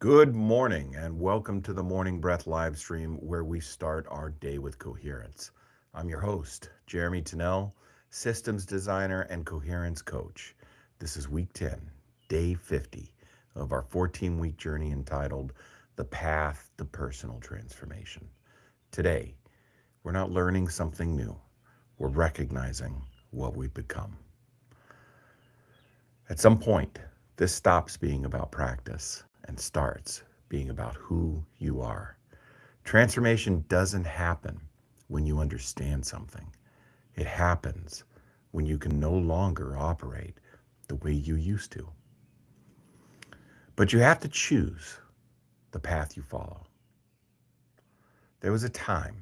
Good morning and welcome to the Morning Breath live stream where we start our day with coherence. I'm your host, Jeremy Tennell, systems designer and coherence coach. This is week 10, day 50 of our 14-week journey entitled The Path to Personal Transformation. Today, we're not learning something new, we're recognizing what we've become. At some point, this stops being about practice and starts being about who you are. Transformation doesn't happen when you understand something. It happens when you can no longer operate the way you used to. But you have to choose the path you follow. There was a time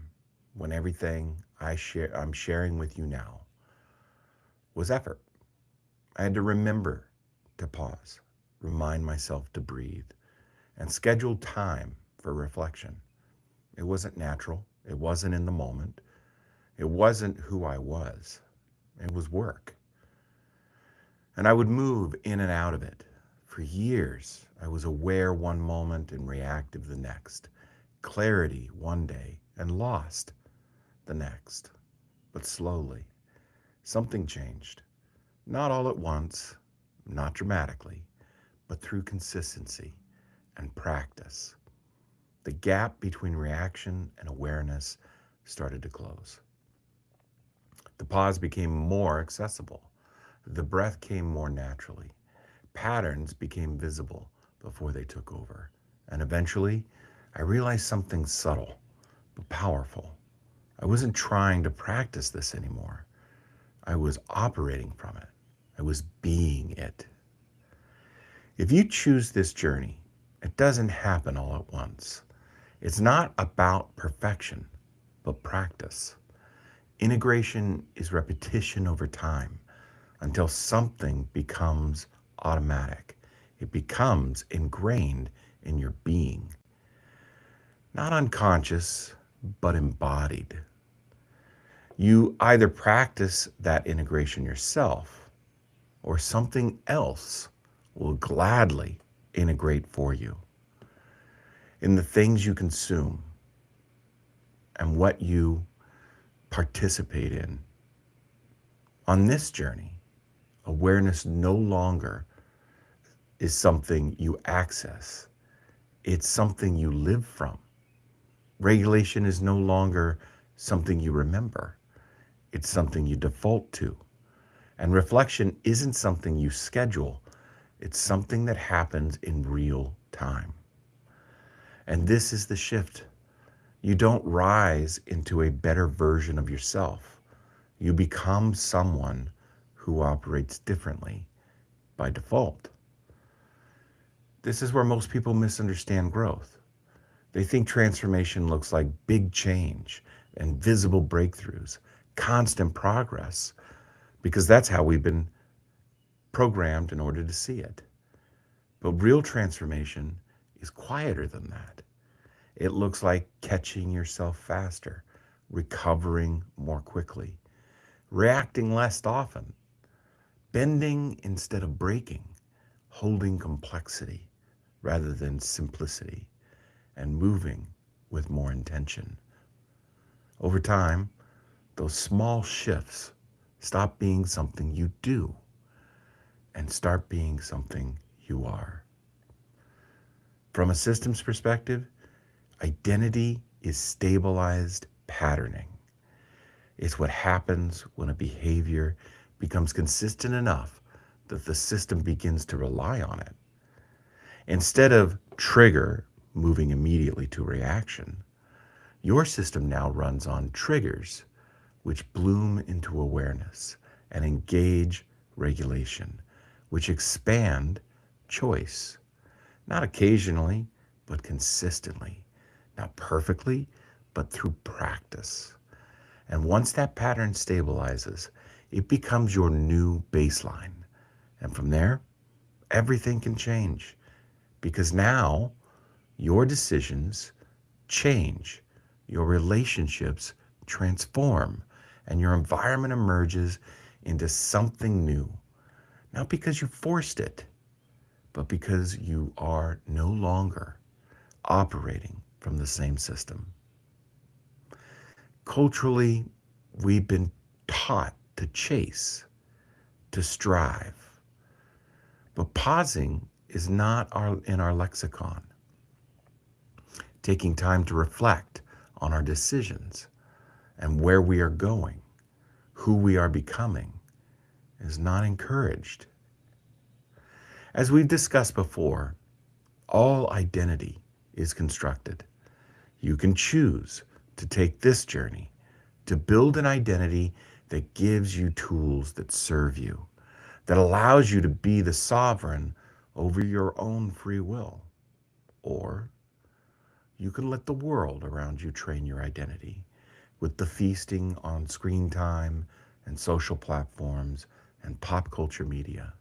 when everything I'm sharing with you now was effort. I had to remember to pause, remind myself to breathe, and schedule time for reflection. It wasn't natural. It wasn't in the moment. It wasn't who I was. It was work. And I would move in and out of it. For years, I was aware one moment and reactive the next. Clarity one day and lost the next. But slowly, something changed. Not all at once, not dramatically, but through consistency and practice. The gap between reaction and awareness started to close. The pause became more accessible. The breath came more naturally. Patterns became visible before they took over. And eventually, I realized something subtle but powerful. I wasn't trying to practice this anymore. I was operating from it. I was being it. If you choose this journey, it doesn't happen all at once. It's not about perfection, but practice. Integration is repetition over time until something becomes automatic. It becomes ingrained in your being. Not unconscious, but embodied. You either practice that integration yourself or something else will gladly integrate for you. In the things you consume and what you participate in. On this journey, awareness no longer is something you access. It's something you live from. Regulation is no longer something you remember. It's something you default to. And reflection isn't something you schedule. It's something that happens in real time. And this is the shift. You don't rise into a better version of yourself. You become someone who operates differently by default. This is where most people misunderstand growth. They think transformation looks like big change and visible breakthroughs, constant progress, because that's how we've been programmed in order to see it. But real transformation is quieter than that. It looks like catching yourself faster, recovering more quickly, reacting less often, bending instead of breaking, holding complexity rather than simplicity, and moving with more intention. Over time, those small shifts stop being something you do and start being something you are. From a systems perspective, identity is stabilized patterning. It's what happens when a behavior becomes consistent enough that the system begins to rely on it. Instead of trigger moving immediately to reaction, your system now runs on triggers which bloom into awareness and engage regulation, which expand choice, not occasionally, but consistently, not perfectly, but through practice. And once that pattern stabilizes, it becomes your new baseline. And from there, everything can change because now your decisions change, your relationships transform, and your environment emerges into something new. Not because you forced it, but because you are no longer operating from the same system. Culturally, we've been taught to chase, to strive, but pausing is not in our lexicon. Taking time to reflect on our decisions and where we are going, who we are becoming, is not encouraged. As we've discussed before, all identity is constructed. You can choose to take this journey to build an identity that gives you tools that serve you, that allows you to be the sovereign over your own free will. Or you can let the world around you train your identity with the feasting on screen time and social platforms and pop culture media,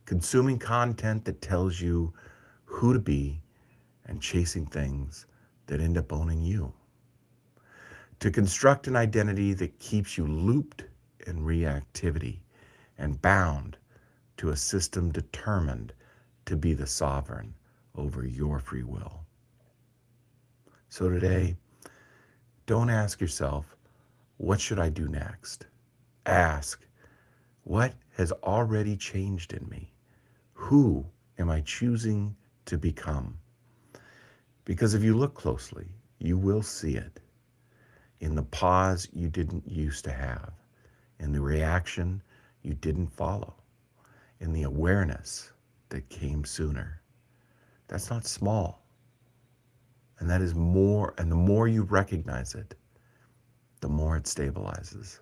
consuming content that tells you who to be and chasing things that end up owning you. To construct an identity that keeps you looped in reactivity and bound to a system determined to be the sovereign over your free will. So today, don't ask yourself, what should I do next? Ask, what has already changed in me? Who am I choosing to become? Because if you look closely, you will see it in the pause you didn't used to have, in the reaction you didn't follow, in the awareness that came sooner. That's not small. And that is more, and the more you recognize it, the more it stabilizes.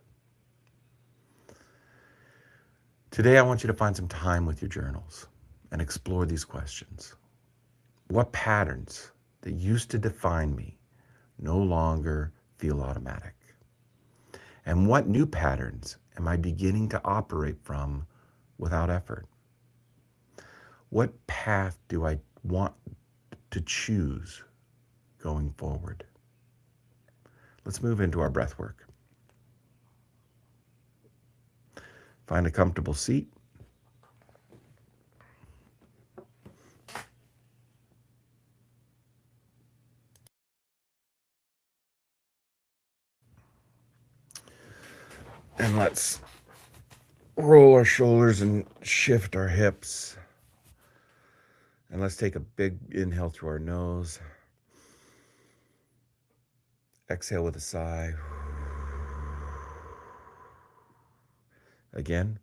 Today, I want you to find some time with your journals and explore these questions. What patterns that used to define me no longer feel automatic? And what new patterns am I beginning to operate from without effort? What path do I want to choose going forward? Let's move into our breath work. Find a comfortable seat. And let's roll our shoulders and shift our hips. And let's take a big inhale through our nose. Exhale with a sigh. Again.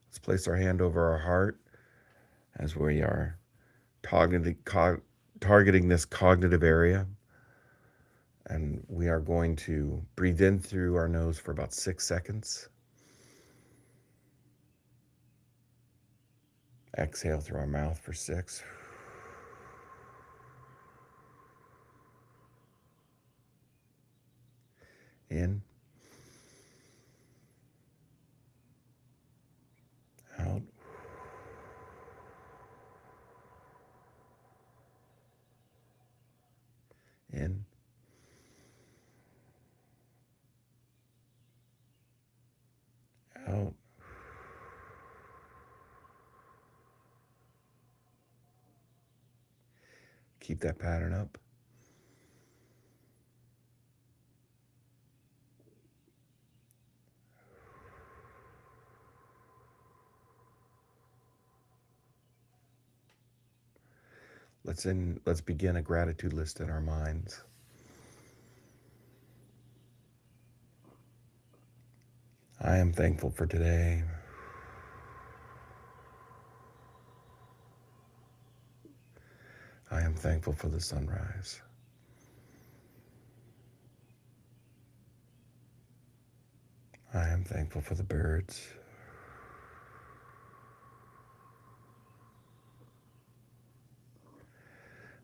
Let's place our hand over our heart as we are targeting this cognitive area. And we are going to breathe in through our nose for about 6 seconds. Exhale through our mouth for 6. In. Out. In. Out. Keep that pattern up. Let's begin a gratitude list in our minds. I am thankful for today. I am thankful for the sunrise. I am thankful for the birds.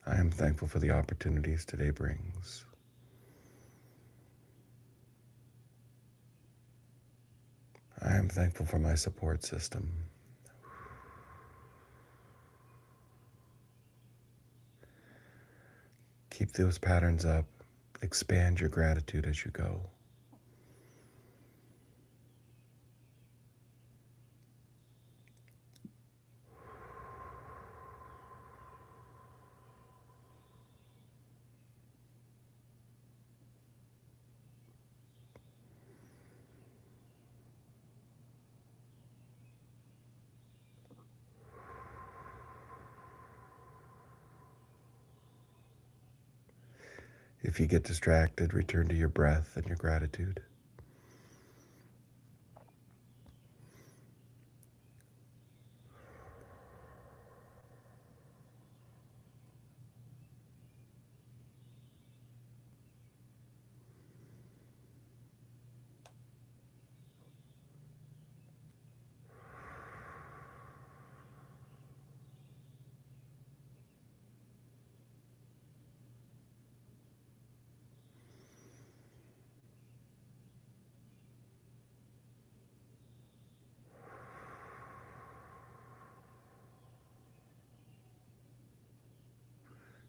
I am thankful for the opportunities today brings. I am thankful for my support system. Keep those patterns up. Expand your gratitude as you go. If you get distracted, return to your breath and your gratitude.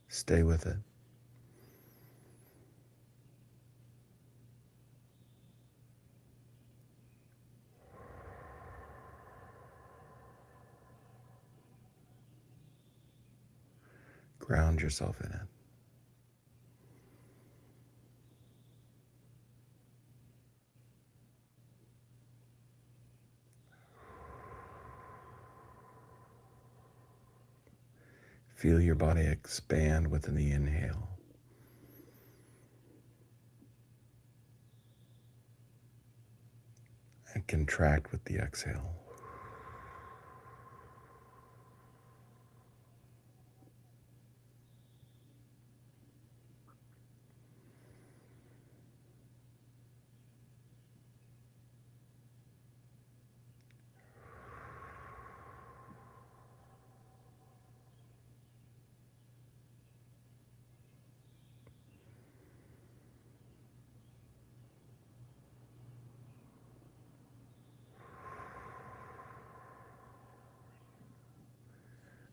Stay with it. Ground yourself in it. Feel your body expand within the inhale and contract with the exhale.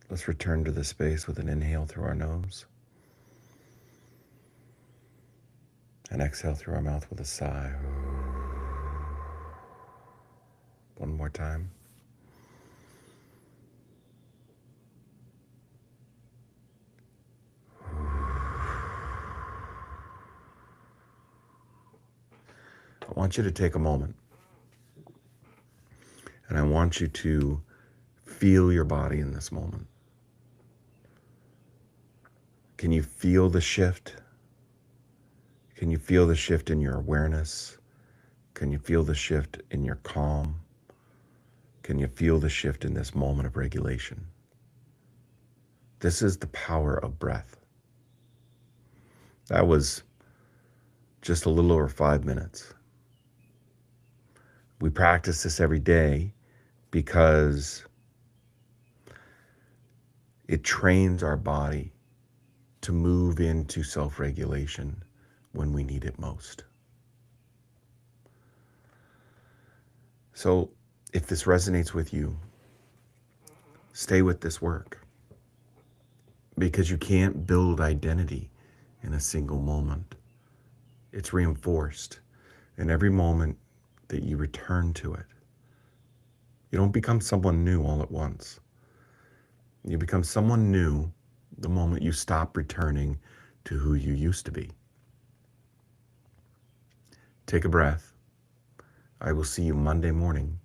Let's return to the space with an inhale through our nose and exhale through our mouth with a sigh. One more time. I want you to take a moment and I want you to feel your body in this moment. Can you feel the shift? Can you feel the shift in your awareness? Can you feel the shift in your calm? Can you feel the shift in this moment of regulation? This is the power of breath. That was just a little over 5 minutes. We practice this every day because it trains our body to move into self-regulation when we need it most. So if this resonates with you, stay with this work, because you can't build identity in a single moment. It's reinforced in every moment that you return to it. You don't become someone new all at once. You become someone new the moment you stop returning to who you used to be. Take a breath. I will see you Monday morning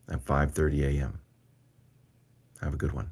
at 5:30 a.m. Have a good one.